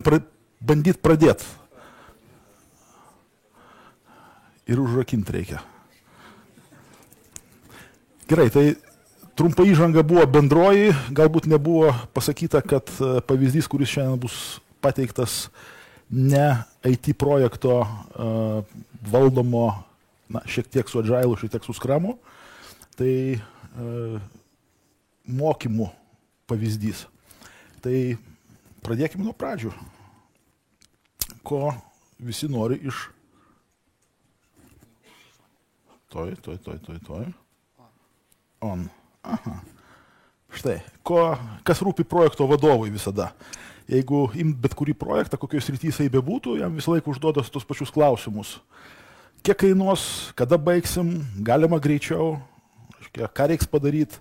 bandyti pradėti. Ir užrakinti reikia. Gerai, tai trumpa įžanga buvo bendroji, galbūt nebuvo pasakyta, kad pavyzdys, kuris šiandien bus pateiktas ne IT projekto valdomo, šiek tiek su Agile'u, šiek tiek su Scrum'u, tai mokymų pavyzdys. Tai pradėkime nuo pradžių. Ko visi nori iš... Toj. On. Aha. Štai. Kas rūpi projekto vadovui visada? Jeigu imt bet kurį projektą, kokios srityje jisai bebūtų, jam visą laiką užduodas tos pačius klausimus. Kiek kainuos, kada baigsim, galima greičiau, ką reiks padaryti.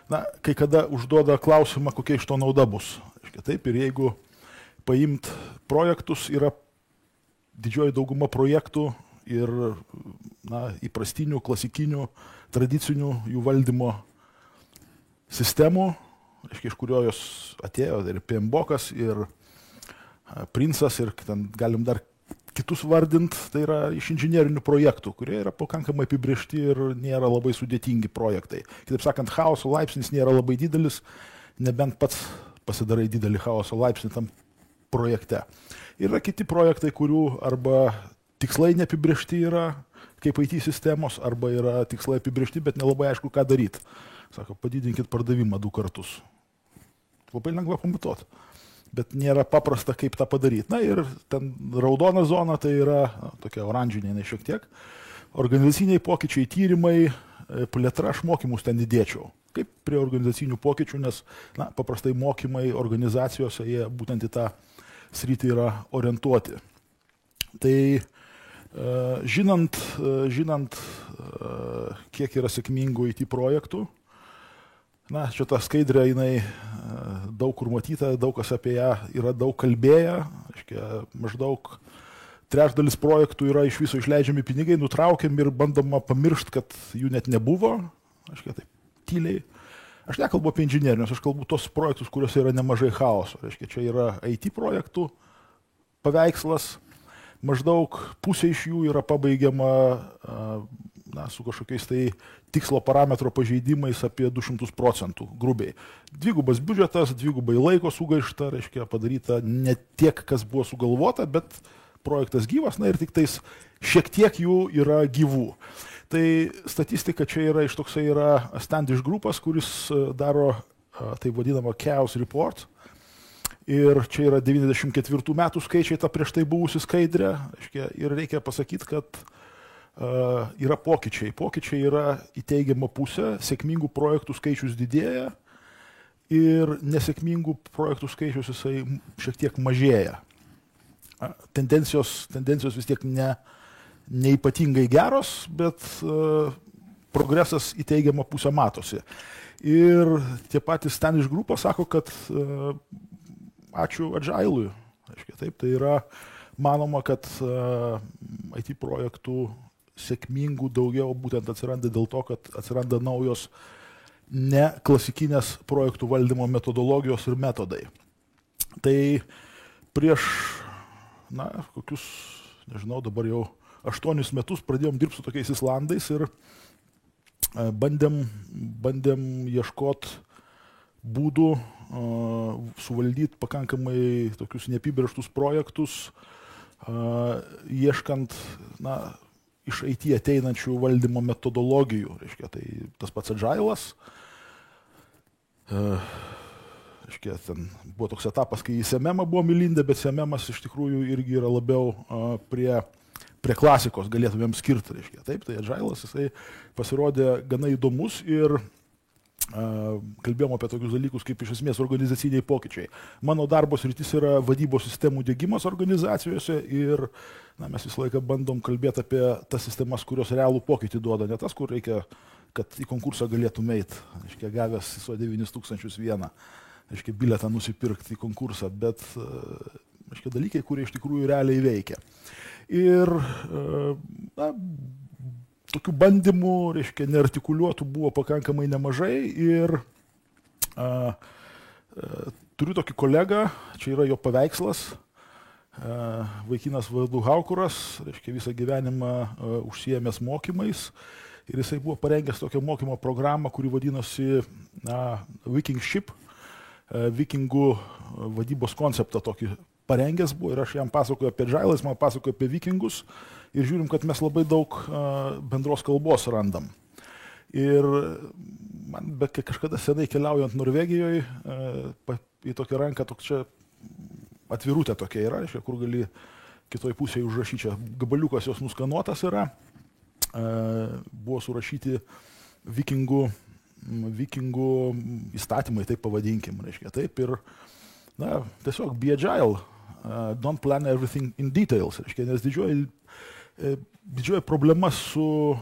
Kai kada užduoda klausimą, kokia iš to nauda bus. Taip, ir jeigu paimt projektus, yra didžioji dauguma projektų ir įprastinių, klasikinių, tradicinių jų valdymo sistemų, iš kurio jos atėjo ir PMBOK'as, ir Princas, ir ten galim dar kitus vardint, tai yra iš inžinierinių projektų, kurie yra pakankamai apibrėžti ir nėra labai sudėtingi projektai. Kitaip sakant, chaoso laipsnis nėra labai didelis, nebent pats pasidarai didelį chaoso laipsnį tam projekte. Yra kiti projektai, kurių arba tikslai neapibrėžti yra, kaip IT sistemos, arba yra tikslai apibrėžti, bet nelabai aišku, ką daryti. Sako, padidinkit pardavimą 2 kartus. Labai lengva pamatuoti, bet nėra paprasta, kaip tą padaryti. Ir ten raudona zona, tai yra tokia oranžinė šiek tiek. Organizaciniai pokyčiai, tyrimai, plėtra, aš mokymus ten didėčiau. Kaip prie organizacinių pokyčių, nes paprastai mokymai organizacijose, jie būtent į tą sritį yra orientuoti. Tai žinant, kiek yra sėkmingų IT projektų, čia ta skaidrė, jinai daug kur matyta, daug kas apie ją yra daug kalbėję, maždaug trečdalis projektų yra iš viso išleidžiami pinigai, nutraukiami ir bandoma pamiršti, kad jų net nebuvo, taip tyliai. Aš nekalbu apie inžinerinius, aš kalbu tos projektus, kuriuose yra nemažai chaoso. Čia yra IT projektų paveikslas, maždaug pusė iš jų yra pabaigiama su kažkokiais tai tikslo parametro pažeidimais apie 200%, grubiai. Dvigubas biudžetas, dvigubai laiko sugaišta, padaryta ne tiek, kas buvo sugalvota, bet projektas gyvas, ir tik tais šiek tiek jų yra gyvų. Tai statistika čia yra iš toksai yra Standish Grupas, kuris daro taip vadinamą Chaos Report. Ir čia yra 94 metų skaičiai, ta prieš tai buvusi skaidrė. Ir reikia pasakyti, kad yra pokyčiai. Pokyčiai yra į teigiamą pusę, sėkmingų projektų skaičius didėja ir nesėkmingų projektų skaičius jisai šiek tiek mažėja. Tendencijos vis tiek neypatingai geros, bet progresas į teigiamą pusę matosi. Ir tie patys Standish Grupa sako, kad ačiū Agile'ui. Taip, tai yra manoma, kad IT projektų sėkmingų daugiau būtent atsiranda dėl to, kad atsiranda naujos ne klasikinės projektų valdymo metodologijos ir metodai. Tai prieš, kokius, nežinau, dabar jau 8 metus pradėjom dirbti su tokiais Islandais ir bandėm ieškoti būdų suvaldyti pakankamai tokius neapibrėžtus projektus, ieškant iš IT ateinančių valdymo metodologijų. Tai tas pats Agile'as. Ten buvo toks etapas, kai į SMM buvom įlindę, bet SMM'as iš tikrųjų irgi yra labiau prie klasikos galėtumėm skirti. Taip, tai Agile'as jisai pasirodė gana įdomus ir kalbėjom apie tokius dalykus kaip iš esmės organizaciniai pokyčiai. Mano darbo sritis yra vadybos sistemų diegimas organizacijose ir mes visą laiką bandom kalbėti apie tas sistemas, kurios realų pokytį duoda, ne tas, kur reikia, kad į konkursą galėtum eiti, gavęs ISO 9001, bilietą nusipirkti į konkursą, bet dalykai, kurie iš tikrųjų realiai veikia. Ir tokių bandymų, neartikuliuotų buvo pakankamai nemažai ir turiu tokį kolegą, čia yra jo paveikslas, vaikinas vardu Haukuras, reiškia visą gyvenimą užsiėmęs mokymais ir jisai buvo parengęs tokią mokymo programą, kuri vadinosi Viking Ship, vikingų vadybos konceptą tokį parengęs buvo ir aš jam pasakoju apie Agile, jis man pasakoju apie vikingus ir žiūrim, kad mes labai daug bendros kalbos randam. Ir man kažkada senai keliaujant Norvegijoje į tokią ranką tokia atvirutė tokia yra, kur gali kitoj pusėje užrašyti, čia gabaliukas jos nuskanuotas yra, buvo surašyti vikingų įstatymai, taip pavadinkim, reiškia, taip ir tiesiog be agile, don't plan everything in details, reiškia, nes didžioji problema su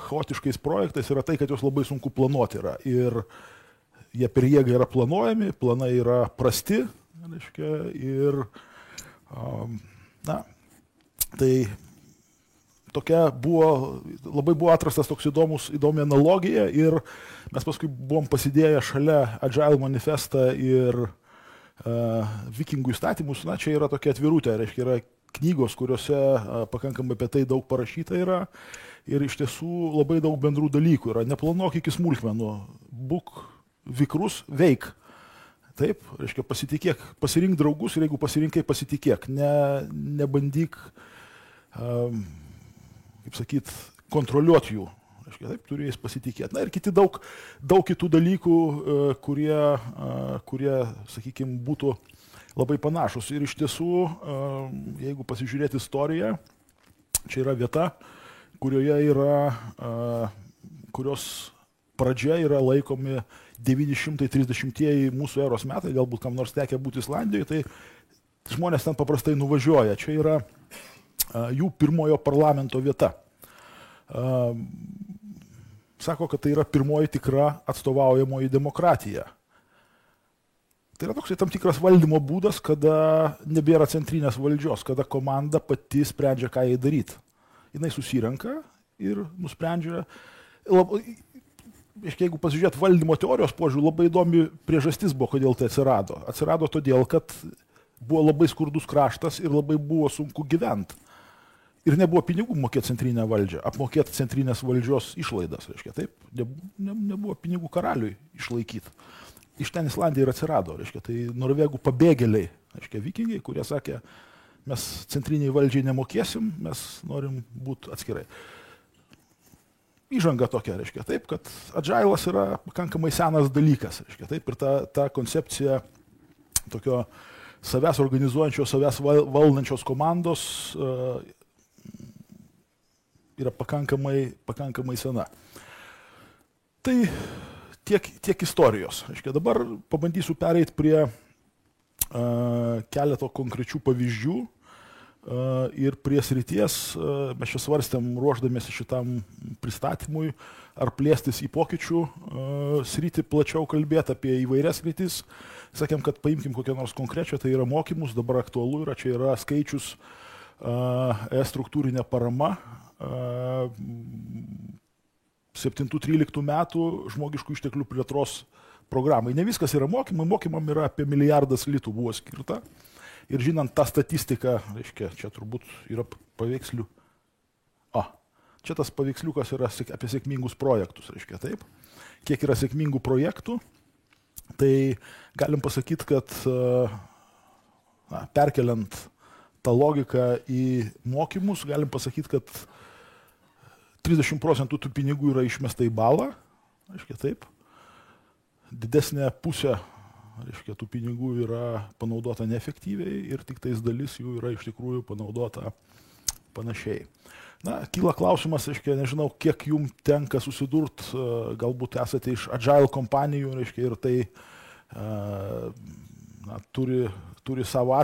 chaotiškais projektais yra tai, kad juos labai sunku planuoti yra ir jie per jėgą yra planuojami, planai yra prasti, reiškia, ir tai tokia labai buvo atrastas toks įdomi analogija ir mes paskui buvom pasidėję šalia Agile manifestą ir vikingų įstatymus, čia yra tokia atvirutė, reiškia, yra knygos, kuriuose pakankamai apie tai daug parašyta yra ir iš tiesų labai daug bendrų dalykų yra, neplanuok iki smulkmenų, būk vikrus, veik. Taip, reiškia, pasitikėk, pasirink draugus ir jeigu pasirinkai, pasitikėk, nebandyk, kaip sakyt, kontroliuoti jų. Reiškia, taip, turi jais pasitikėti. Na ir kiti daug kitų dalykų, kurie, sakykime, būtų labai panašus. Ir iš tiesų, jeigu pasižiūrėti istoriją, čia yra vieta, kurios pradžia yra laikomi 930-ieji mūsų eros metai, galbūt kam nors tekę būti Islandijoje, tai žmonės ten paprastai nuvažiuoja. Čia yra jų pirmojo parlamento vieta. Sako, kad tai yra pirmoji tikra atstovaujamoji demokratija. Tai yra toks tam tikras valdymo būdas, kada nebėra centrinės valdžios, kada komanda pati sprendžia, ką jai daryti. Jinai susirenka ir nusprendžia. Jeigu pasižiūrėt valdymo teorijos požiūrį, labai įdomi priežastis buvo, kodėl tai atsirado. Atsirado todėl, kad buvo labai skurdus kraštas ir labai buvo sunku gyventi. Ir nebuvo pinigų mokėti centrinę valdžią, apmokėti centrinės valdžios išlaidas, reiškia, taip, nebuvo pinigų karaliui išlaikyti. Iš ten Islandija ir atsirado, reiškia, tai norvegų pabėgėliai, reiškia, vikingai, kurie sakė, mes centriniai valdžiai nemokėsim, mes norim būti atskirai. Įžanga tokia, reiškia, taip, kad Agile'as yra pakankamai senas dalykas, reiškia, taip, ir ta koncepcija tokio savęs organizuojančios, savęs valdančios komandos yra pakankamai sena. Tai tiek istorijos, reiškia, dabar pabandysiu pereiti prie keleto konkrečių pavyzdžių ir prie srities, mes čia svarstėm ruošdamėsi šitam pristatymui, ar plėstis į pokyčių sritį, plačiau kalbėti apie įvairias sritis. Sakėm, kad paimkim kokią nors konkrečią, tai yra mokymus, dabar aktualu yra, čia yra skaičius struktūrinė parama 7-13 metų žmogiškų išteklių plėtros programai. Ne viskas yra mokymai, mokymam yra apie 1 milijardas litų buvo skirta. Ir žinant tą statistiką, reiškia, čia turbūt yra paveikslių. Čia tas paveiksliukas yra apie sėkmingus projektus, reiškia, taip. Kiek yra sėkmingų projektų, tai galim pasakyti, kad perkeliant tą logiką į mokymus, galim pasakyti, kad 30% tų pinigų yra išmesta į balą, reiškia, taip. Didesnė pusė, reiškia, tų pinigų yra panaudota neefektyviai ir tik tais dalis jų yra iš tikrųjų panaudota panašiai. Na, kyla klausimas, reiškia, nežinau, kiek jums tenka susidurt, galbūt esate iš Agile kompanijų, reiškia, ir tai turi savo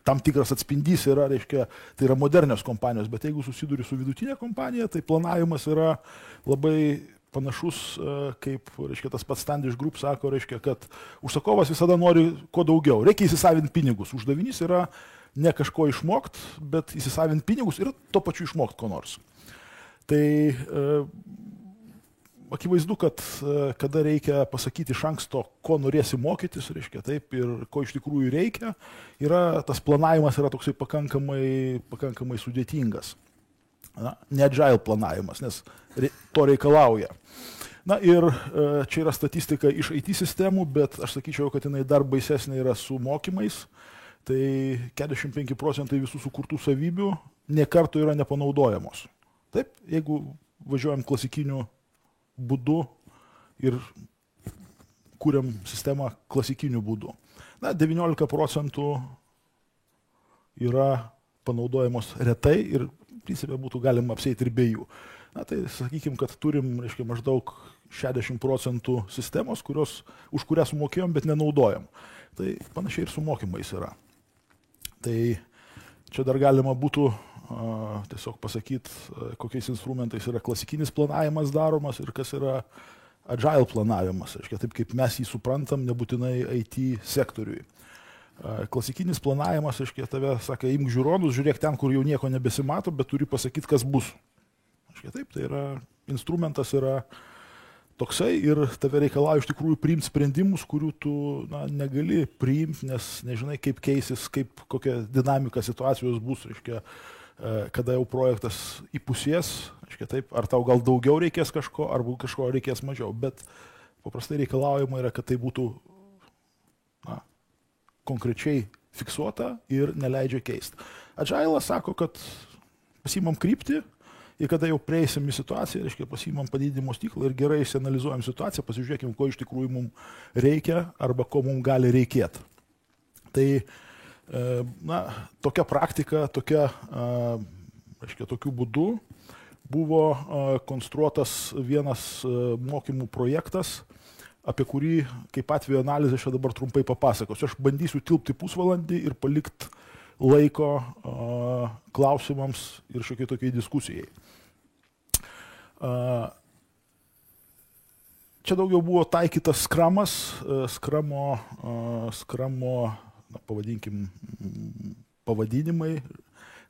tam tikras atspindys yra, reiškia, tai yra modernios kompanijos, bet jeigu susiduri su vidutinė kompanija, tai planavimas yra labai panašus, kaip, reiškia, tas pats Standish Group sako, reiškia, kad užsakovas visada nori kuo daugiau, reikia įsisavinti pinigus. Uždavinys yra ne kažko išmokti, bet įsisavinti pinigus ir tuo pačiu išmokti ko nors. Tai akivaizdu, kad kada reikia pasakyti iš anksto, ko norėsi mokytis, reiškia taip, ir ko iš tikrųjų reikia, tas planavimas yra toksai pakankamai sudėtingas. Ne agile planavimas, nes to reikalauja. Na ir čia yra statistika iš IT sistemų, bet aš sakyčiau, kad jinai dar baisesnė yra su mokymais. Tai 45% visų sukurtų savybių nė karto yra nepanaudojamos. Taip, jeigu važiuojam klasikiniu būdu ir kūriam sistemą klasikiniu būdu. Na, 19% yra panaudojamos retai ir principė būtų galima apsieiti ir be jų. Na, tai sakykime, kad turim, reiškia, maždaug 60% sistemos, už kurią sumokėjom, bet nenaudojam. Tai panašiai ir su mokymais yra. Tai čia dar galima būtų tiesiog pasakyti, kokiais instrumentais yra klasikinis planavimas daromas ir kas yra agile planavimas, reiškia, taip kaip mes jį suprantam, nebūtinai IT sektoriui. Klasikinis planavimas, reiškia, tave sakė, imk žiūronus, žiūrėk ten, kur jau nieko nebesimato, bet turi pasakyti, kas bus. Reiškia, taip, tai yra instrumentas yra toksai ir tave reikalauja iš tikrųjų priimti sprendimus, kurių tu negali priimti, nes nežinai, kaip keisis, kokia dinamika situacijos bus, reiškia, kada jau projektas įpusės, reiškia, taip, ar tau gal daugiau reikės kažko, ar kažko reikės mažiau, bet paprastai reikalaujama yra, kad tai būtų konkrečiai fiksuota ir neleidžia keisti. Agile sako, kad pasiimam kryptį ir kada jau prieisim į situaciją, reiškia, pasiimam padidinimo stiklą ir gerai išsianalizuojam situaciją, pasižiūrėkim, ko iš tikrųjų mums reikia arba ko mums gali reikėti. Tai tokia praktika, reiškia, tokiu būdu buvo konstruotas vienas mokymų projektas, apie kurį kaip atveju analizę aš dabar trumpai papasakosiu. Aš bandysiu tilpti pusvalandį ir palikti laiko klausimams ir šiokiai tokiai diskusijai. Čia daugiau buvo taikytas skramas, skramo pavadinkim pavadinimai,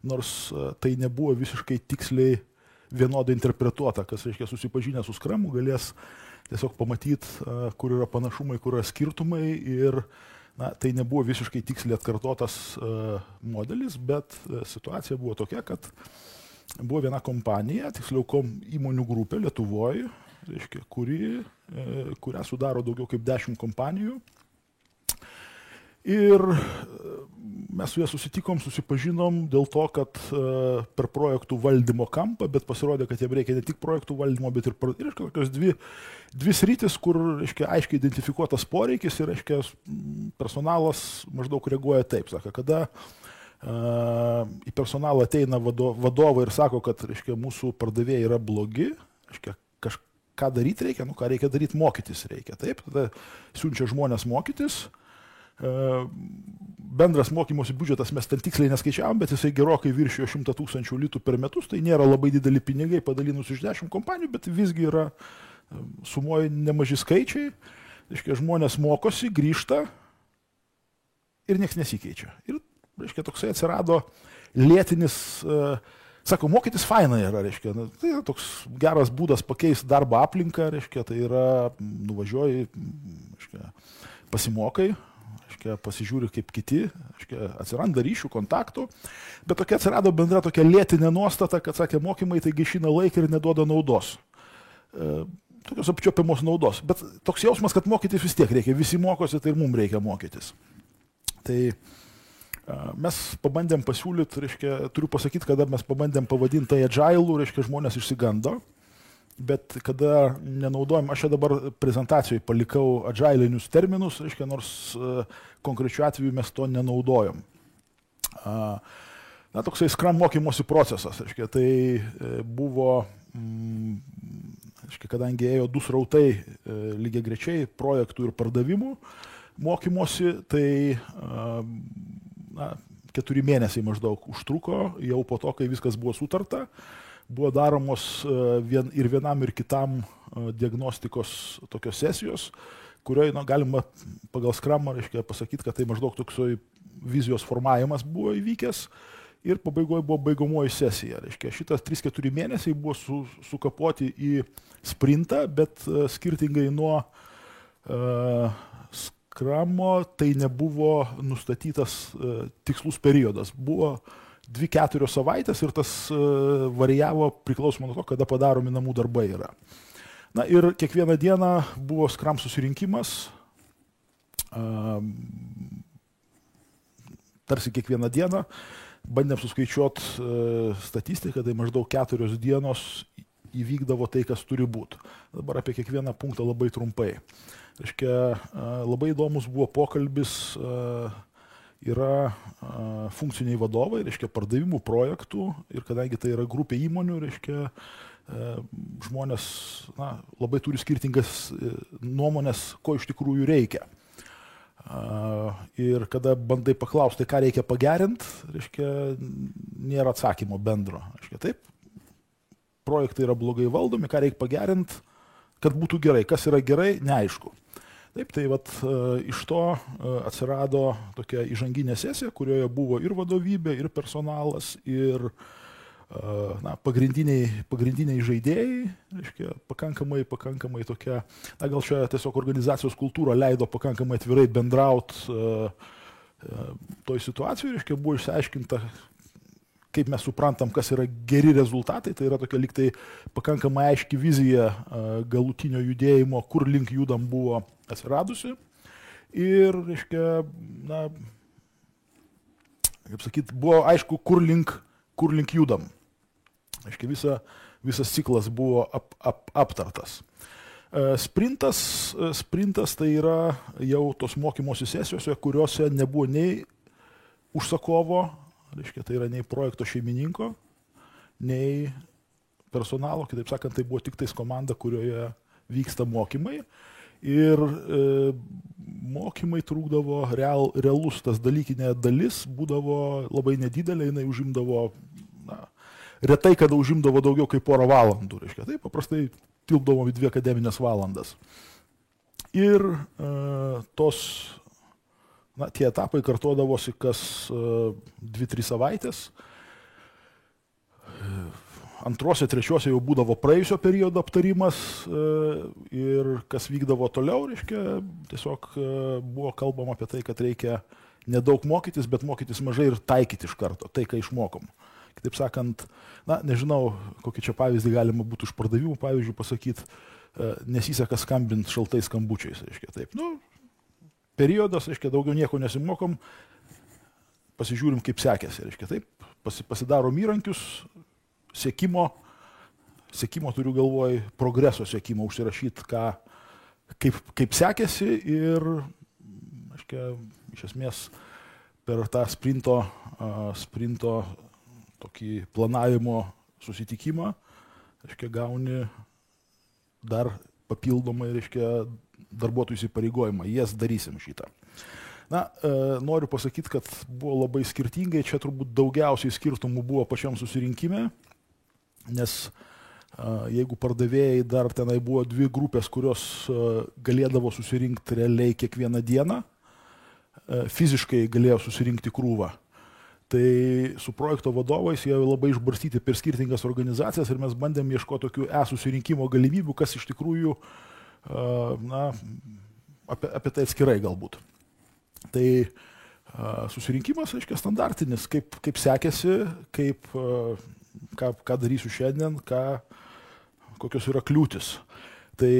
nors tai nebuvo visiškai tiksliai vienodai interpretuota, kas reiškia susipažinę su skramu, galės tiesiog pamatyti, kur yra panašumai, kur yra skirtumai ir tai nebuvo visiškai tiksliai atkartotas modelis, bet situacija buvo tokia, kad buvo viena kompanija, tiksliau įmonių grupė Lietuvoje, reiškia, kurią sudaro daugiau kaip 10 kompanijų. Ir mes su jie susitikom, susipažinom dėl to, kad per projektų valdymo kampą, bet pasirodė, kad jiems reikia ne tik projektų valdymo, bet ir tokios dvi sritis, kur aiškiai identifikuotas poreikis ir personalas maždaug reaguoja taip. Sako, kada į personalą ateina vadovai ir sako, kad mūsų pardavėjai yra blogi, ką daryti reikia, ką reikia daryti, mokytis reikia. Taip, tada siunčia žmonės mokytis. Bendras mokymosi biudžetas mes ten tiksliai neskaičiavom, bet jisai gerokai viršijo 100 000 litų per metus, tai nėra labai dideli pinigai padalinus iš 10 kompanijų, bet visgi yra sumoje nemaži skaičiai, reiškia, žmonės mokosi, grįžta ir nieks nesikeičia. Ir, reiškia, toksai atsirado lėtinis, sako, mokytis faina yra, reiškia, tai yra toks geras būdas pakeisti darbo aplinką, reiškia, tai yra nuvažiuoji, reiškia, pasimokai, pasižiūri kaip kiti, atsiranda ryšių, kontaktų, bet tokia atsirado bendra tokia lėtinė nuostata, kad, sakė, mokymai tai gaišina laiką ir neduoda naudos. Tokios apčiuopiamos naudos, bet toks jausmas, kad mokytis vis tiek reikia, visi mokosi, tai ir mums reikia mokytis. Tai mes pabandėm pasiūlyti, reiškia, turiu pasakyti, kada mes pabandėm pavadinti tai agile, reiškia, žmonės išsigando. Bet kada nenaudojam, aš čia dabar prezentacijoje palikau agilinius terminus, reiškia, nors konkrečiu atveju mes to nenaudojam. Toksai Scrum mokymosi procesas, reiškia, tai buvo, reiškia, kadangi ėjo du srautai lygiagrečiai projektų ir pardavimų mokymosi, tai 4 mėnesiai maždaug užtruko, jau po to, kai viskas buvo sutarta. Buvo daromos ir vienam, ir kitam diagnostikos tokios sesijos, kurioje galima pagal Scrumą, reiškia, pasakyti, kad tai maždaug toksoj vizijos formavimas buvo įvykęs ir pabaigoje buvo baigomoji sesija. Reiškia, šitas 3-4 mėnesiai buvo sukapoti į sprintą, bet skirtingai nuo Skramo tai nebuvo nustatytas tikslus periodas. Buvo 2-4 savaitės ir tas varijavo priklausomai nuo to, kada padaromi namų darbai yra. Na ir kiekvieną dieną buvo Scrum susirinkimas, tarsi kiekvieną dieną bandėm suskaičiuoti statistiką, tai maždaug 4 dienos įvykdavo tai, kas turi būti. Dabar apie kiekvieną punktą labai trumpai. Reiškia, labai įdomus buvo pokalbis, yra funkciniai vadovai, reiškia pardavimų projektų ir kadangi tai yra grupė įmonių, reiškia žmonės labai turi skirtingas nuomonės, ko iš tikrųjų reikia. Ir kada bandai paklausti, ką reikia pagerinti, reiškia, nėra atsakymo bendro. Reiškia, taip, projektai yra blogai valdomi, ką reikia pagerinti, kad būtų gerai. Kas yra gerai, neaišku. Taip, tai vat, iš to atsirado tokia įžanginė sesija, kurioje buvo ir vadovybė, ir personalas, ir pagrindiniai žaidėjai, reiškia, pakankamai tokia, gal čia tiesiog organizacijos kultūra leido pakankamai atvirai bendrauti toj situacijoje, reiškia, buvo išsiaiškinta, kaip mes suprantam, kas yra geri rezultatai, tai yra tokia lyg tai pakankamai aiški vizija galutinio judėjimo, kur link judam buvo atsiradusi ir, reiškia, kaip sakyt, buvo aišku, kur link judam. Aiškiai, visas ciklas buvo aptartas. Sprintas tai yra jau tos mokymosi sesijose, kuriuose nebuvo nei užsakovo, reiškia, tai yra nei projekto šeimininko, nei personalo, kitaip sakant, tai buvo tik tais komanda, kurioje vyksta mokymai. Ir mokymai trūkdavo, realus tas dalykinė dalis būdavo labai nedidelė, jinai užimdavo retai, kada užimdavo daugiau kaip porą valandų, reiškia, tai paprastai tilpdavom į 2 akademinės valandas. Ir tie etapai kartodavosi kas 2-3 savaitės. Antrose, trečiose jau būdavo praėjusio periodo aptarimas ir kas vykdavo toliau, reiškia, tiesiog buvo kalbama apie tai, kad reikia nedaug mokytis, bet mokytis mažai ir taikyti iš karto tai, ką išmokom. Kitaip sakant, nežinau, kokį čia pavyzdį galima būtų iš pardavimų, pavyzdžiui, pasakyti, nesiseka skambinti šaltais skambučiais, reiškia, taip. Periodas, reiškia, daugiau nieko nesimokom, pasižiūrim, kaip sekėsi, reiškia, taip, pasidarom įrankius, sekimo turiu galvoj, progreso sekimo, užsirašyti, kaip sekėsi ir, reiškia, iš esmės per tą sprinto tokį planavimo susitikimą, reiškia, gauni dar papildomai, reiškia, darbuotojų įsipareigojimą, jas darysim šitą. Noriu pasakyti, kad buvo labai skirtingai, čia turbūt daugiausiai skirtumų buvo pačiam susirinkime, nes jeigu pardavėjai dar tenai buvo 2 grupės, kurios galėdavo susirinkti realiai kiekvieną dieną, fiziškai galėjo susirinkti krūvą. Tai su projekto vadovais jie labai išbarstyti per skirtingas organizacijas ir mes bandėm ieškoti tokių susirinkimo galimybių, kas iš tikrųjų, apie tai atskirai galbūt. Tai susirinkimas, aiškiai, standartinis, kaip sekėsi, ką darysiu šiandien, kokios yra kliūtis. Tai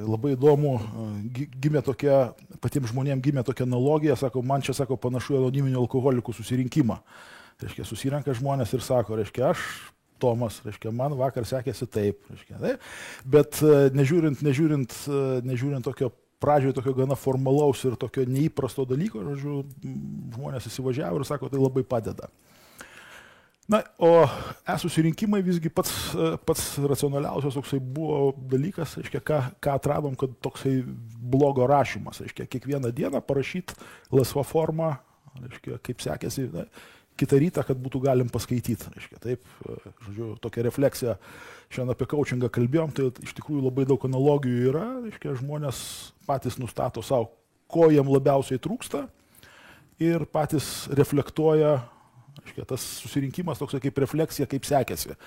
labai įdomu, patiems žmonėms gimė tokia analogija, sako, man čia, sako, panašu į anoniminių alkoholikų susirinkimą. Reiškia, susirenka žmonės ir sako, reiškia, aš Tomas, reiškia, man vakar sekėsi taip, reiškia, taip. Bet nežiūrint tokio pradžioje tokio gana formalaus ir tokio neįprasto dalyko, žodžiu, žmonės įsivažiavo ir sako, tai labai padeda. O susirinkimai visgi pats racionaliausias toksai buvo dalykas, reiškia, ką atradom, kad toksai blogo rašymas, reiškia, kiekvieną dieną parašyti laisvą formą, reiškia, kaip sekėsi, kitą rytą, kad būtų galim paskaityti, reiškia, taip, žodžiu, tokia refleksija, šiandien apie coachingą kalbėjom, tai iš tikrųjų labai daug analogijų yra, reiškia, žmonės patys nustato savo, ko jiem labiausiai trūksta ir patys reflektuoja, Reiškia, tas susirinkimas toks kaip refleksija, kaip sekėsi.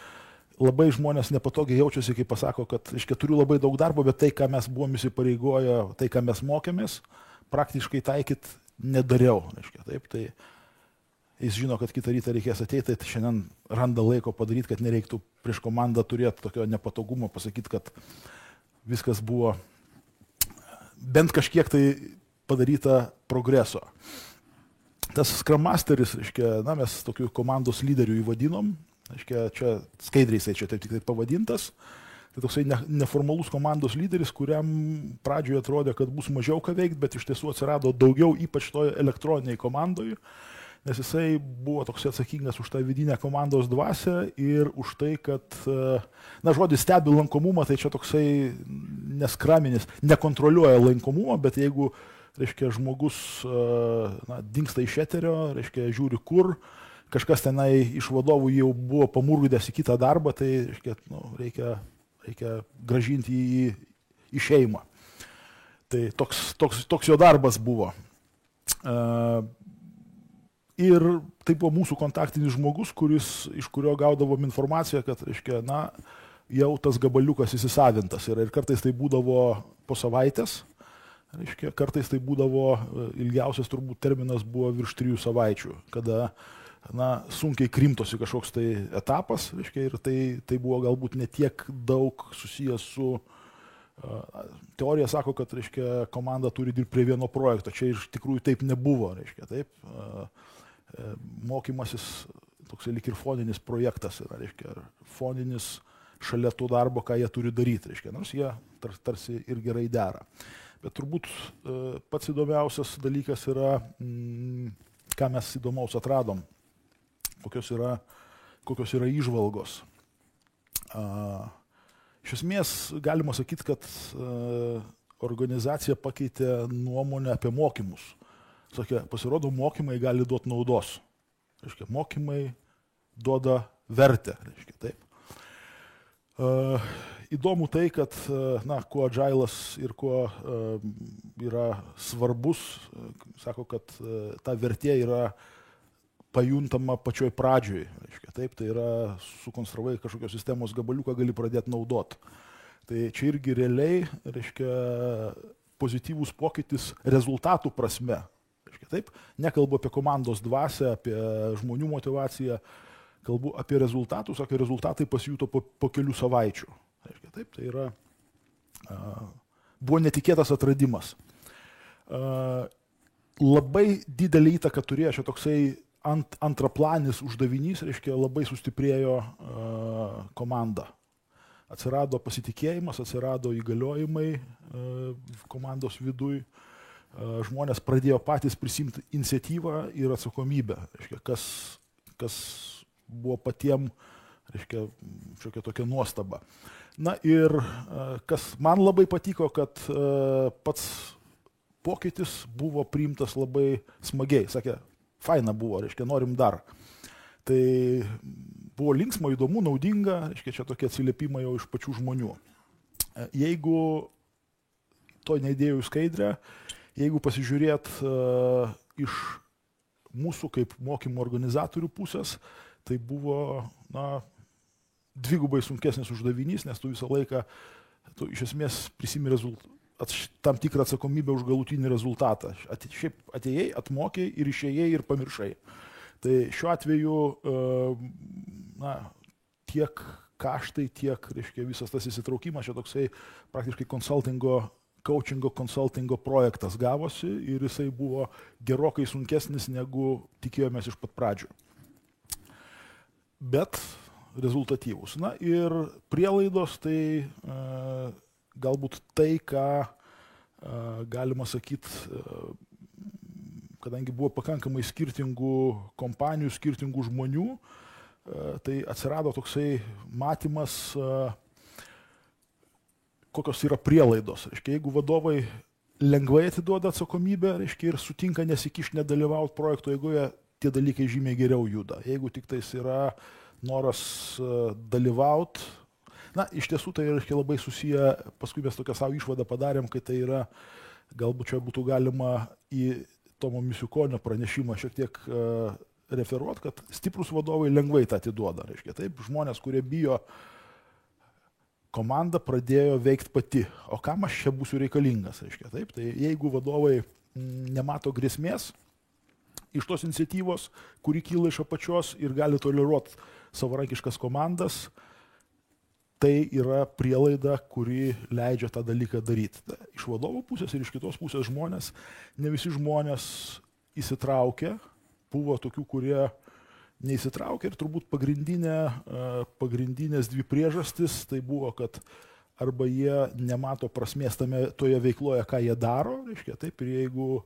Labai žmonės nepatogiai jaučiasi, kai pasako, kad, reiškia, turiu labai daug darbo, bet tai, ką mes buvom įsipareigoję, tai, ką mes mokėmės, praktiškai taikyt nedariau. Reiškia, taip, tai jis žino, kad kitą rytą reikės ateiti, tai šiandien randa laiko padaryti, kad nereiktų prieš komandą turėti tokio nepatogumo, pasakyti, kad viskas buvo bent kažkiek tai padaryta progreso. Tas Scrum Masteris, reiškia, na, mes tokių komandos lyderių įvadinom, reiškia, čia skaidriai jisai čia taip tik tai pavadintas, tai toksai neformalus komandos lyderis, kuriam pradžioje atrodė, kad bus mažiau ką veikti, bet iš tiesų atsirado daugiau, ypač toje elektroniniai komandai, nes jisai buvo toks atsakingas už tą vidinę komandos dvasią ir už tai, kad, na, žodis stebi lankomumą, tai čia toksai neskraminis, nekontroliuoja lankomumą, bet jeigu, reiškia, žmogus na, dingsta iš eterio, reiškia, žiūri kur, kažkas tenai iš vadovų jau buvo pamurgdęs į kitą darbą, tai, reiškia, nu, reikia gražinti jį į šeimą. Tai toks jo darbas buvo. Ir tai buvo mūsų kontaktinis žmogus, iš kurio gaudavom informaciją, kad, reiškia, na, jau tas gabaliukas įsisavintas yra. Ir kartais tai būdavo po savaitės, reiškia, kartais tai būdavo, ilgiausias turbūt terminas buvo virš 3 savaičių, kada, na, sunkiai krimtosi kažkoks tai etapas, reiškia, ir tai buvo galbūt ne tiek daug susijęs su, teorija sako, kad, reiškia, komanda turi dirbti prie vieno projekto, čia iš tikrųjų taip nebuvo, reiškia, taip. Mokymasis toks lyg ir foninis projektas yra, reiškia, foninis šalia to darbo, ką jie turi daryti, reiškia, nors jie tarsi ir gerai dera. Bet turbūt pats įdomiausias dalykas yra, ką mes įdomaus atradom, kokios yra įžvalgos. Iš esmės galima sakyti, kad organizacija pakeitė nuomonę apie mokymus. Sakė, pasirodo, mokymai gali duoti naudos. Reiškia, mokymai duoda vertę. Reiškia, taip. Įdomu tai, kad, na, kuo agile'as ir kuo yra svarbus, sako, kad ta vertė yra pajuntama pačioj pradžioj. Reiškia, taip, tai yra sukonstravai kažkokios sistemos gabaliuką, gali pradėti naudoti. Tai čia irgi realiai, reiškia, pozityvus pokytis rezultatų prasme. Taip, nekalbu apie komandos dvasią, apie žmonių motivaciją, kalbu apie rezultatus, o rezultatai pasijuto po kelių savaičių. Taip, tai yra, buvo netikėtas atradimas. Labai didelį įtaką turėjo čia toksai antraplanis uždavinys, reiškia, labai sustiprėjo komanda. Atsirado pasitikėjimas, atsirado įgaliojimai komandos viduj. Žmonės pradėjo patys prisimti iniciatyvą ir atsakomybę, reiškia, kas buvo patiem, reiškia, šiokia tokia nuostaba. Na ir kas man labai patiko, kad pats pokytis buvo priimtas labai smagiai, sakė, faina buvo, reiškia, norim dar. Tai buvo linksma, įdomu, naudinga, reiškia, čia tokie atsiliepimai jau iš pačių žmonių. Jeigu to neįdėjau į skaidrę, jeigu pasižiūrėt iš mūsų kaip mokymo organizatorių pusės, tai buvo, na, dvigubai sunkesnis uždavinys, nes tu visą laiką, tu iš esmės prisimi tam tikrą atsakomybę už galutinį rezultatą. Šiaip atėjai, atmokėjai ir išėjai ir pamiršai. Tai šiuo atveju, na, tiek kaštai, tiek, reiškia, visas tas įsitraukimas, čia toksai praktiškai coachingo, konsultingo projektas gavosi ir jisai buvo gerokai sunkesnis, negu tikėjomės iš pat pradžių. Bet rezultatyvus. Na ir prielaidos, tai galbūt tai, ką galima sakyti, kadangi buvo pakankamai skirtingų kompanijų, skirtingų žmonių, tai atsirado toksai matymas, kokios yra prielaidos. Reiškia, jeigu vadovai lengvai atiduoda atsakomybę, reiškia, ir sutinka nesikišti, nedalyvauti projekto eigoje, tie dalykai žymiai geriau juda. Jeigu tik tais yra noras dalyvauti, na, iš tiesų tai, reiškia, labai susiję, paskui mes tokią savo išvadą padarėm, kad tai yra, galbūt čia būtų galima į Tomo Misiukonio pranešimą šiek tiek referuoti, kad stiprus vadovai lengvai tą atiduoda. Reiškia, taip, žmonės, kurie bijo, komanda pradėjo veikti pati. O kam aš čia būsiu reikalingas? Reiškia, taip, tai jeigu vadovai nemato grėsmės iš tos iniciatyvos, kuri kyla iš apačios ir gali toleruoti savarankiškas komandas, tai yra prielaida, kuri leidžia tą dalyką daryti. Iš vadovo pusės ir iš kitos pusės žmonės, ne visi žmonės įsitraukia, buvo tokių, kurie neįsitraukia ir turbūt pagrindinės dvi priežastis tai buvo, kad arba jie nemato prasmės toje veikloje, ką jie daro, reiškia, taip, ir jeigu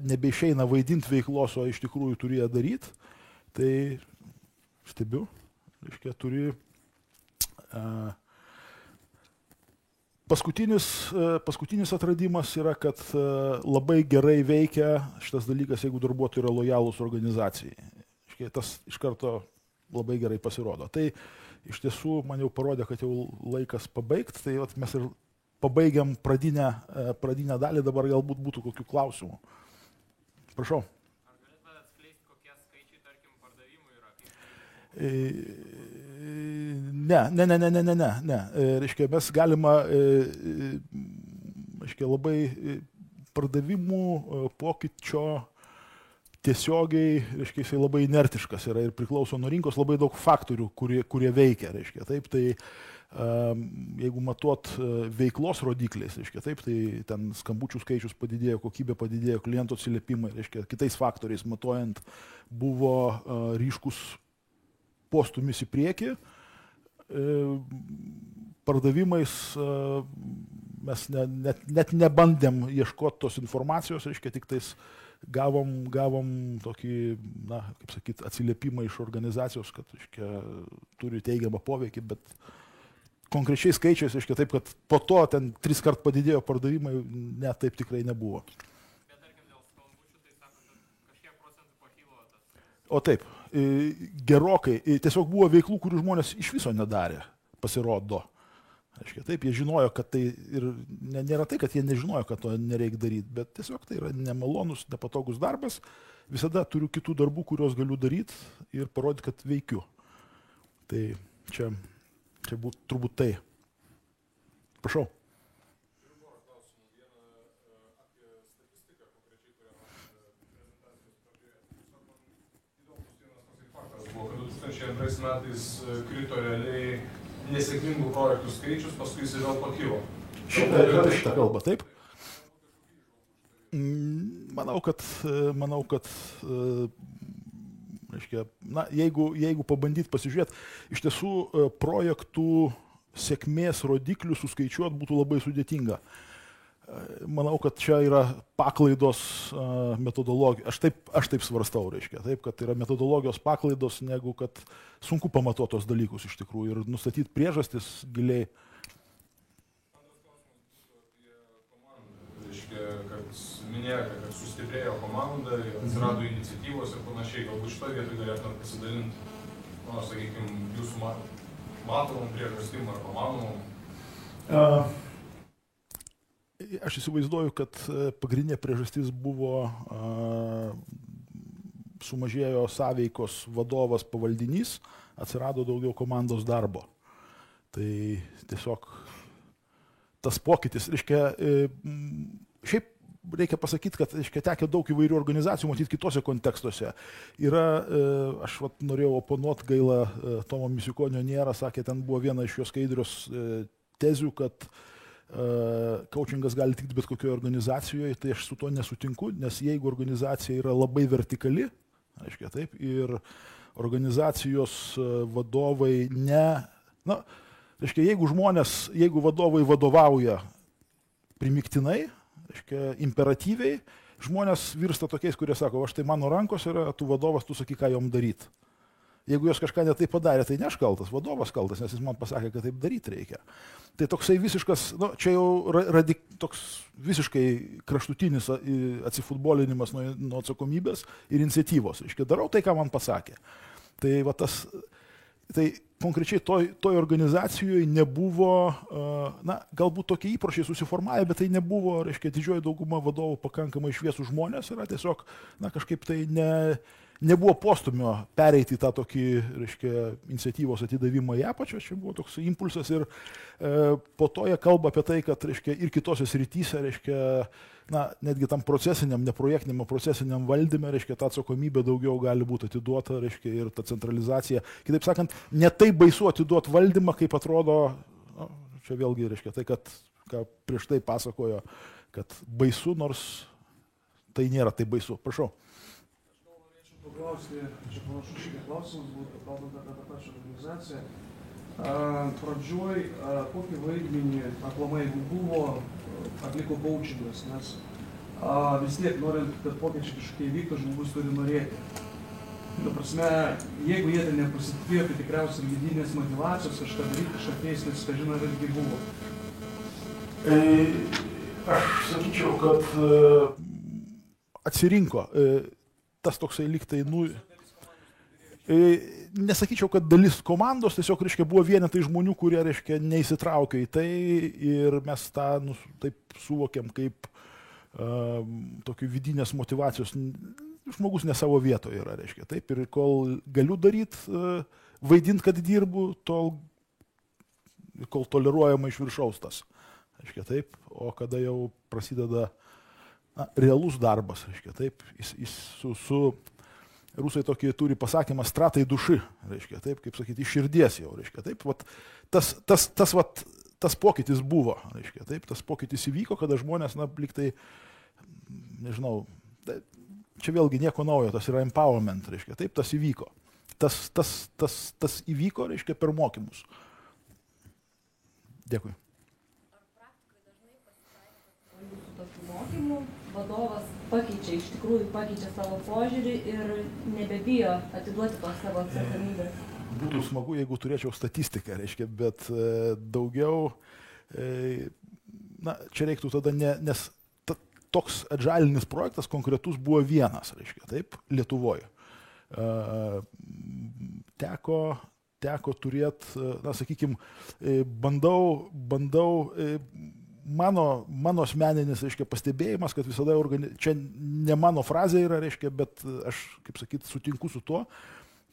nebeišeina vaidinti veiklos, o iš tikrųjų turi ją daryti, tai stebiu, reiškia, turi paskutinis atradimas yra, kad labai gerai veikia šitas dalykas, jeigu darbuotojai yra lojalūs organizacijai. Reiškia, tas iš karto labai gerai pasirodo. Tai iš tiesų man jau parodė, kad jau laikas pabaigti, tai mes ir pabaigiam pradinę dalį, dabar galbūt būtų kokių klausimų. Prašau. Ar galėtumėte atskleisti, kokie skaičiai, tarkim, pardavimų yra? Ne. Reiškia, mes galima, reiškia, labai pardavimų pokyčio tiesiogiai, reiškia, jisai labai inertiškas yra ir priklauso nuo rinkos, labai daug faktorių, kurie veikia, reiškia, taip, tai jeigu matuot veiklos rodikliais, reiškia, taip, tai ten skambučių skaičius padidėjo, kokybė padidėjo, klientų atsiliepimai, reiškia, kitais faktoriais matuojant buvo ryškus postumis į priekį. Pardavimais mes net nebandėm ieškoti tos informacijos, reiškia, tik tais gavom tokį, kaip sakyt, atsiliepimą iš organizacijos, kad, reiškia, turi teigiamą poveikį, bet konkrečiai skaičiais, reiškia, taip, kad po to ten 3 kart padidėjo pardavimai, ne, taip tikrai nebuvo. Bet tarkim dėl skambučių, tai sako, kad kažkiek procentų pakilo tas. O taip, gerokai, tiesiog buvo veiklų, kurių žmonės iš viso nedarė, pasirodo. Reiškia, taip, jie žinojo, kad tai ir nėra tai, kad jie nežinojo, kad to nereikia daryti, bet tiesiog tai yra nemalonus, nepatogus darbas. Visada turiu kitų darbų, kuriuos galiu daryti ir parodyti, kad veikiu. Tai čia turbūt tai. Prašau. Turiu porą klausimų. Vieną apie statistiką konkrečiai, kurią prezentacijos pradžioje. Tiesiog man įdomus vienas toksai faktas buvo, kad 2002 metais krito realiai nesėkmingų projektų skaičius, paskui jis vėl pakilo. Šitą kalbą, taip? Manau, kad reiškia, jeigu pabandyt pasižiūrėti, iš tiesų projektų sėkmės rodiklių suskaičiuoti būtų labai sudėtinga. Manau, kad čia yra paklaidos metodologija. Aš taip svarstau, reiškia, taip, kad yra metodologijos paklaidos, negu kad sunku pamatuoti tos dalykus iš tikrųjų ir nustatyti priežastis giliai. Antras klausimas būtų apie komandą. Reiškia, kad minėjote, kad sustiprėjo komanda, atsirado iniciatyvos ir panašiai. Galbūt šitoje vietoje galėtumėte pasidalinti, sakykime, jūsų matomom priežastim ar pamanomom. Aš įsivaizduoju, kad pagrindinė priežastis buvo sumažėjo sąveikos vadovas pavaldinys, atsirado daugiau komandos darbo. Tai tiesiog tas pokytis, reiškia, šiaip reikia pasakyti, kad, reiškia, tekia daug įvairių organizacijų, matyti kitose kontekstuose. Yra, aš norėjau oponuoti, gaila, Tomo Misiukonio nėra, sakė, ten buvo viena iš jo skaidrios tezių, kad coachingas gali tikti bet kokioje organizacijoje, tai aš su to nesutinku, nes jeigu organizacija yra labai vertikali, aiškiai taip, ir organizacijos vadovai reiškia, jeigu vadovai vadovauja primiktinai, reiškia, imperatyviai, žmonės virsta tokiais, kurie sako, aš tai mano rankos yra, tu vadovas, tu sakai, ką jom daryti. Jeigu jos kažką ne taip padarė, tai ne aš kaltas, vadovas kaltas, nes jis man pasakė, kad taip daryti reikia. Tai toksai visiškas, čia jau toks visiškai kraštutinis atsifutbolinimas nuo atsakomybės ir iniciatyvos. Reiškia, darau tai, ką man pasakė. Tai konkrečiai toj organizacijoje nebuvo, na, galbūt tokie įpročiai susiformavę, bet tai nebuvo, reiškia, didžioji dauguma vadovų pakankamai šviesų žmonės, yra tiesiog, na, kažkaip tai nebuvo postumio pereiti į tą tokį, reiškia, iniciatyvos atidavimą į apačią, čia buvo toks impulsas ir po to jie kalba apie tai, kad, reiškia, ir kitose srityse, reiškia, na, netgi tam procesiniam, neprojektiniam, procesiniam valdyme, reiškia, ta atsakomybė daugiau gali būti atiduota, reiškia, ir ta centralizacija. Kitaip sakant, ne taip baisu atiduoti valdymą, kaip atrodo, na, čia vėlgi, reiškia, tai, kad, ką prieš tai pasakojo, kad baisu, nors tai nėra taip baisu. Prašau. Aš gal norėčiau paklausti, čia panašu šiek tiek klausimas būtų, kalbant apie tą pačią organizaciją. Pradžioj, kokį vaidmenį aplamai buvo atliko coachingas, nes vis tiek, norint, kad pokyčiai kažkokie vyktų, žmogus turi norėti. Ta prasme, jeigu jie ten nepasitikėjo, tai tikriausiai vidinės motivacijos, kažką daryti, kažką keisti, nes kažina irgi buvo. Aš sakyčiau, kad atsirinko tas toksai lygtai, nesakyčiau, kad dalis komandos tiesiog, reiškia, buvo vienetai žmonių, kurie, reiškia, neįsitraukė į tai ir mes tą, nu, taip suvokiam kaip tokių vidinės motivacijos, žmogus ne savo vietoje yra, reiškia, taip, ir kol galiu daryti, vaidinti, kad dirbu, kol toleruojama iš viršaus tas, reiškia, taip, o kada jau prasideda, na, realus darbas, reiškia, taip, jis rusai tokį turi pasakymą stratai duši, reiškia, taip, kaip sakyti, iš širdies jau, reiškia, taip, vat, tas pokytis buvo, reiškia, taip, tas pokytis įvyko, kada žmonės, na, liktai, nežinau, čia vėlgi nieko naujo, tas yra empowerment, reiškia, taip, tas įvyko. Tas įvyko, reiškia, per mokymus. Dėkui. Ar praktikoje dažnai pasitaiko, kad jūsų tokių mokymų vadovas iš tikrųjų pakeičia savo požiūrį ir nebebijo atiduoti tos savo atsakomybės? Būtų smagu, jeigu turėčiau statistiką, reiškia, bet daugiau, na, čia reiktų tada, nes toks adžalinis projektas konkretus buvo vienas, reiškia, taip, Lietuvoje. Teko turėti, na, sakykime, bandau mano asmeninis, reiškia, pastebėjimas, kad visada čia ne mano frazė yra, reiškia, bet aš, kaip sakyti, sutinku su tuo,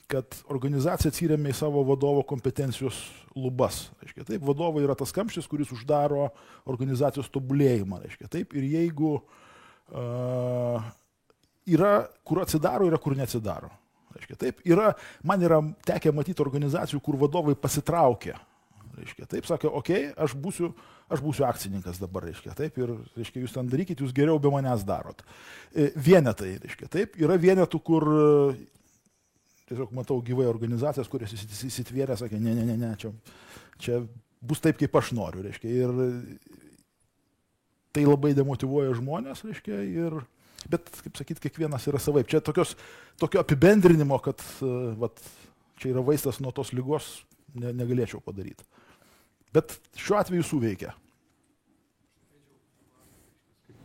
kad organizacija atsiremia į savo vadovo kompetencijos lubas. Reiškia, taip, vadovai yra tas kamštis, kuris uždaro organizacijos tobulėjimą, reiškia, taip, ir jeigu yra, kur atsidaro, yra, kur neatsidaro. Reiškia, taip, man yra tekę matyti organizacijų, kur vadovai pasitraukia. Reiškia, taip, sakė, okei, aš būsiu akcininkas dabar, reiškia, taip, ir, reiškia, jūs ten darykit, jūs geriau be manęs darot. Vienetai, reiškia, taip, yra vienetų, kur tiesiog matau gyvai organizacijas, kurias įsitvėrė, sakė, ne, čia bus taip, kaip aš noriu, reiškia, ir tai labai demotyvuoja žmonės, reiškia, bet, kaip sakyt, kiekvienas yra savaip. Čia tokio apibendrinimo, kad vat, čia yra vaistas nuo tos ligos, negalėčiau padaryti. Bet šiuo atveju suveikia.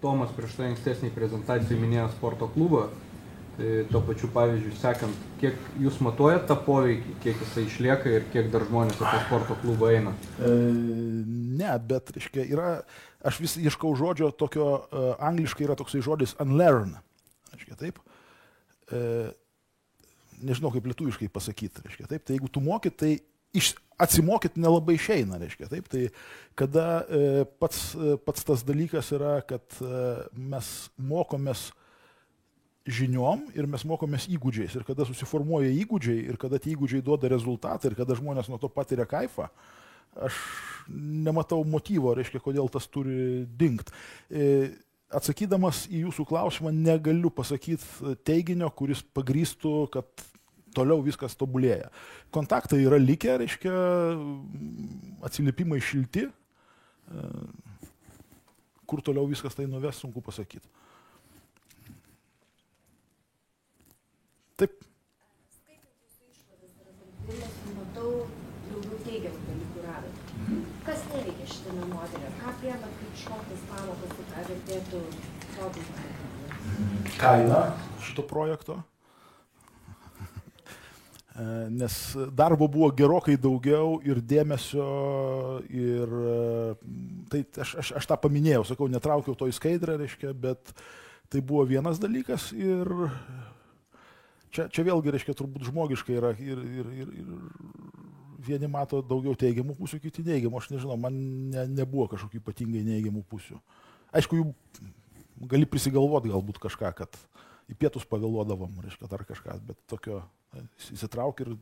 Tomas prieš tai ankstesnį prezentaciją minėjo sporto klubą, tai to pačiu pavyzdžiu sekant, kiek jūs matuojat tą poveikį, kiek jisai išlieka ir kiek dar žmonės apie sporto klubą eina? Ne, bet, reiškia, aš vis ieškau žodžio tokio, angliškai yra toksai žodis unlearn, reiškia, taip. Nežinau, kaip lietuviškai pasakyti, reiškia, taip. Tai jeigu tu moki, tai atsimokyti nelabai išeina, reiškia, taip. Tai kada pats tas dalykas yra, kad mes mokomės žiniom ir mes mokomės įgūdžiais. Ir kada susiformuoja įgūdžiai ir kada tie įgūdžiai duoda rezultatą ir kada žmonės nuo to patiria kaifą, aš nematau motyvo, reiškia, kodėl tas turi dingt. Atsakydamas į jūsų klausimą, negaliu pasakyti teiginio, kuris pagrįstų, kad toliau viskas tobulėja. Kontaktai yra likę, reiškia, atsiliepimai šilti. Kur toliau viskas tai nuves, sunku pasakyti. Taip. Skaitant jūsų išvadas ir rezultatus, matau daugiau teigiamų dalykų radot. Kas neveikia šitame modelė? Ką priemat kaip šoktas pamokas, ką vertėtų tobulinti? Kaina šito projekto. nes darbo buvo gerokai daugiau ir dėmesio, ir tai aš tą paminėjau, sakau, netraukiau to į skaidrę, reiškia, bet tai buvo vienas dalykas ir čia vėlgi, reiškia, turbūt žmogiškai yra ir vieni mato daugiau teigiamų pusių, kiti neigiamų, aš nežinau, man nebuvo kažkokių ypatingai neigiamų pusių. Aišku, jų gali prisigalvoti galbūt kažką, kad į pietus pavėluodavom, reiškia, dar kažką, bet tokio įsitrauk ir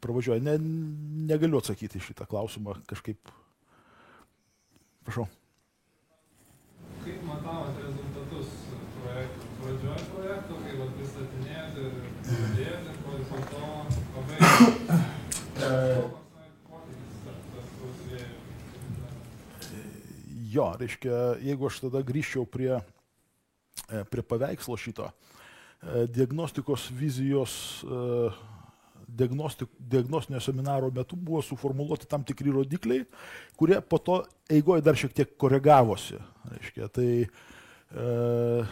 pravažiuoja. Negaliu atsakyti šitą klausimą kažkaip. Prašau. Kaip matavot rezultatus projektų? Pradžioj projektų, kai vat pristatinėjot ir pradėjot, ir po to pabaigėt? Jo, reiškia, jeigu aš tada grįžčiau prie paveikslo šito, diagnostikos vizijos, diagnostinio seminaro metu buvo suformuluoti tam tikri rodikliai, kurie po to eigoje dar šiek tiek koregavosi. Reiškia, tai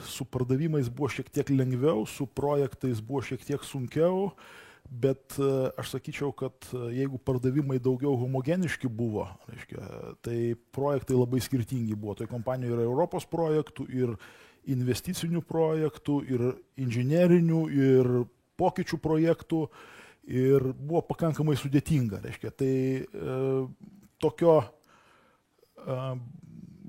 su pardavimais buvo šiek tiek lengviau, su projektais buvo šiek tiek sunkiau, bet aš sakyčiau, kad jeigu pardavimai daugiau homogeniški buvo, reiškia, tai projektai labai skirtingi buvo. Tai kompanijoje yra Europos projektų ir investicinių projektų, ir inžinerinių, ir pokyčių projektų, ir buvo pakankamai sudėtinga. Reiškia, tai tokio,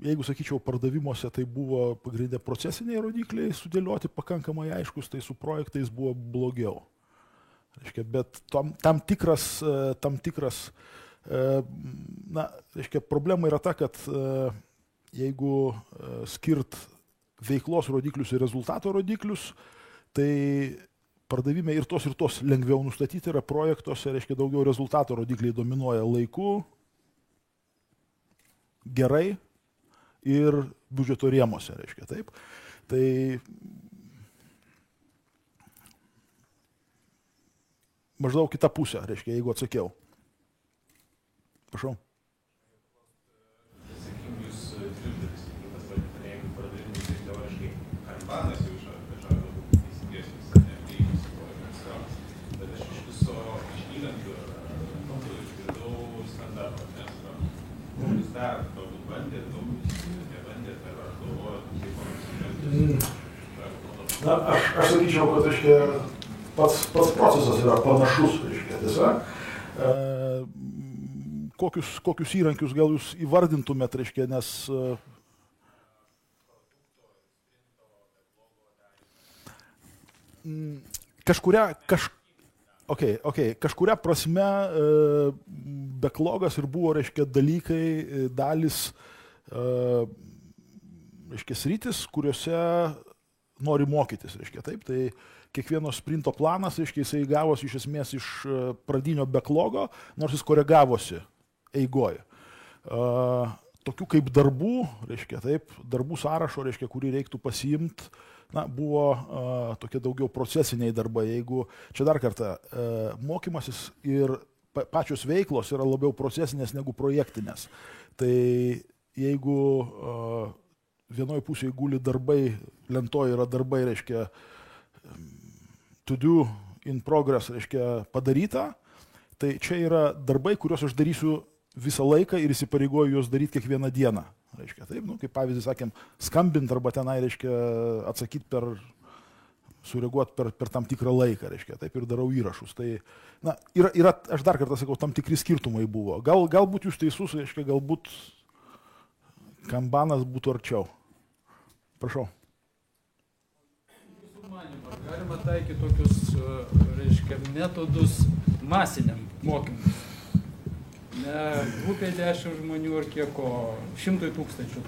jeigu sakyčiau, pardavimuose tai buvo pagrindė procesiniai rodikliai sudėlioti pakankamai aiškus, tai su projektais buvo blogiau. Reiškia, bet tam tikras na, reiškia, problema yra ta, kad jeigu skirt veiklos rodiklius ir rezultato rodiklius, tai pardavime ir tos lengviau nustatyti yra projektuose, reiškia, daugiau rezultato rodikliai dominuoja laiku, gerai ir biudžeto rėmuose, reiškia, taip. Tai maždaug kitą pusę, reiškia, jeigu atsakiau. Prašau. Kanbanas jau išrašo teisingesnis, neprieimus projektas, bet aš iš viso išlygintų išgirdau standartą, nes jūs dar galbūt bandėt, galbūt nebandėt, ar aš galvoju, kaip panašiai. Na, aš sakyčiau, kad, reiškia, pats procesas yra panašus, reiškia, tiesa. Kokius įrankius gal jūs įvardintumėt, reiškia, nes kažkuria prasme backlogas ir buvo, reiškia, dalykai, dalis, reiškia, sritis, kuriuose nori mokytis, reiškia, taip, tai kiekvieno sprinto planas, reiškia, jisai gavosi iš esmės iš pradinio backlogo, nors jis koregavosi eigoje. Tokių kaip darbų, reiškia, taip, darbų sąrašo, reiškia, kurį reiktų pasiimti, na, buvo tokie daugiau procesiniai darbai. Jeigu čia dar kartą mokymasis ir pačios veiklos yra labiau procesinės negu projektinės, tai jeigu vienoje pusėje guli darbai, lentoje yra darbai, reiškia, to do in progress, reiškia, padaryta, tai čia yra darbai, kuriuos aš darysiu visą laiką ir įsipareigoju juos daryti kiekvieną dieną. Reiškia, taip, nu, kaip pavyzdį, sakėm, skambinti arba tenai, reiškia, atsakyti sureaguoti per tam tikrą laiką, reiškia, taip ir darau įrašus. Tai, na, yra, aš dar kartą sakau, tam tikri skirtumai buvo. Galbūt jūs teisus, reiškia, galbūt kanbanas būtų arčiau. Prašau. Jūsų manymą, galima taikyti tokius, reiškia, metodus masiniam mokymui. Ne grupė 10 žmonių ar kiek, o 100 tūkstančių.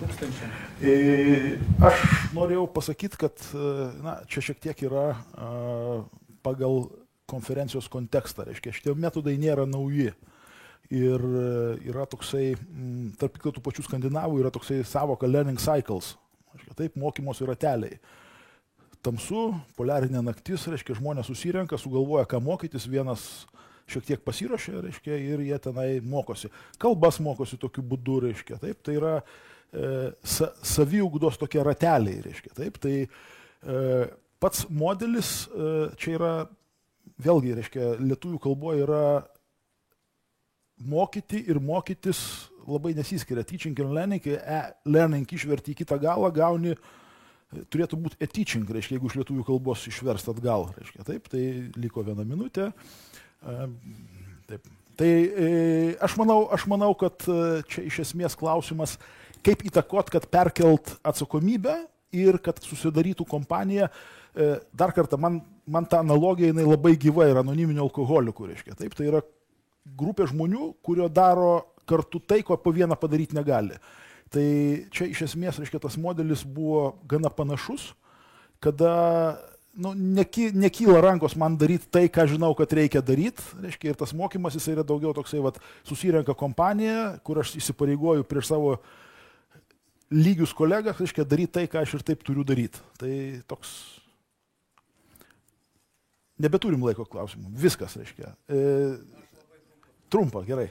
Aš norėjau pasakyti, kad, na, čia šiek tiek yra pagal konferencijos kontekstą, reiškia, šitie metodai nėra nauji. Ir yra toksai, tarp tų pačių skandinavų, yra toksai savoka learning cycles, reiškia, taip, mokymosi rateliai. Tamsu, poliarinė naktis, reiškia, žmonės susirenka, sugalvoja, ką mokytis, vienas šiek tiek pasiruošia, reiškia, ir jie tenai mokosi. Kalbas mokosi tokiu būdu, reiškia, taip, tai yra saviugdos tokie rateliai, reiškia, taip, tai pats modelis čia yra vėlgi, reiškia, lietuvių kalboje yra mokyti ir mokytis labai nesiskiria. Teaching and learning, kai learning išverti į kitą galą, gauni, turėtų būti teaching, reiškia, jeigu iš lietuvių kalbos išverst atgal, reiškia. Taip, tai liko 1 minutė. Taip. Tai aš manau, kad čia iš esmės klausimas, kaip įtakot, kad perkelt atsakomybę ir kad susidarytų kompanija. Dar kartą, man ta analogija jinai labai gyva yra anoniminių alkoholikų, reiškia. Taip, tai yra grupė žmonių, kurio daro kartu tai, ko po vieną padaryti negali. Tai čia iš esmės, reiškia, tas modelis buvo gana panašus, kada nekyla rankos man daryti tai, ką žinau, kad reikia daryti, reiškia, ir tas mokymas jis yra daugiau toksai, susirenka kompanija, kur aš įsipareigoju prieš savo lygius kolegas, reiškia, daryti tai, ką aš ir taip turiu daryti. Tai toks... Nebeturim laiko klausimų. Viskas, reiškia. Trumpa, gerai.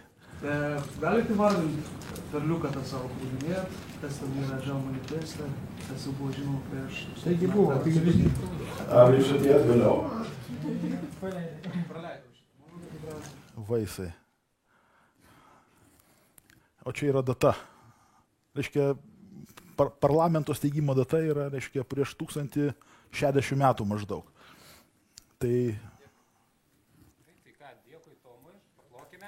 Galite įvardinti perliuką tą savo kūrinėt, kas ten yra Žel manifeste, kas jau buvo žinoma prieš... Taigi buvo, tai visgi. Ar jūs atėjęs vėliau? Vaisai. O čia yra data. Reiškia, parlamento steigimo data yra, reiškia, prieš 1060 metų maždaug. Tai... ką, dėkui Tomui, paplokime.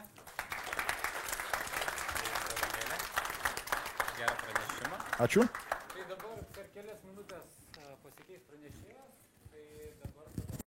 Gerą pranešimą. Ačiū. Tai dabar per kelias minutės pasikeis pranešėjas, tai dabar...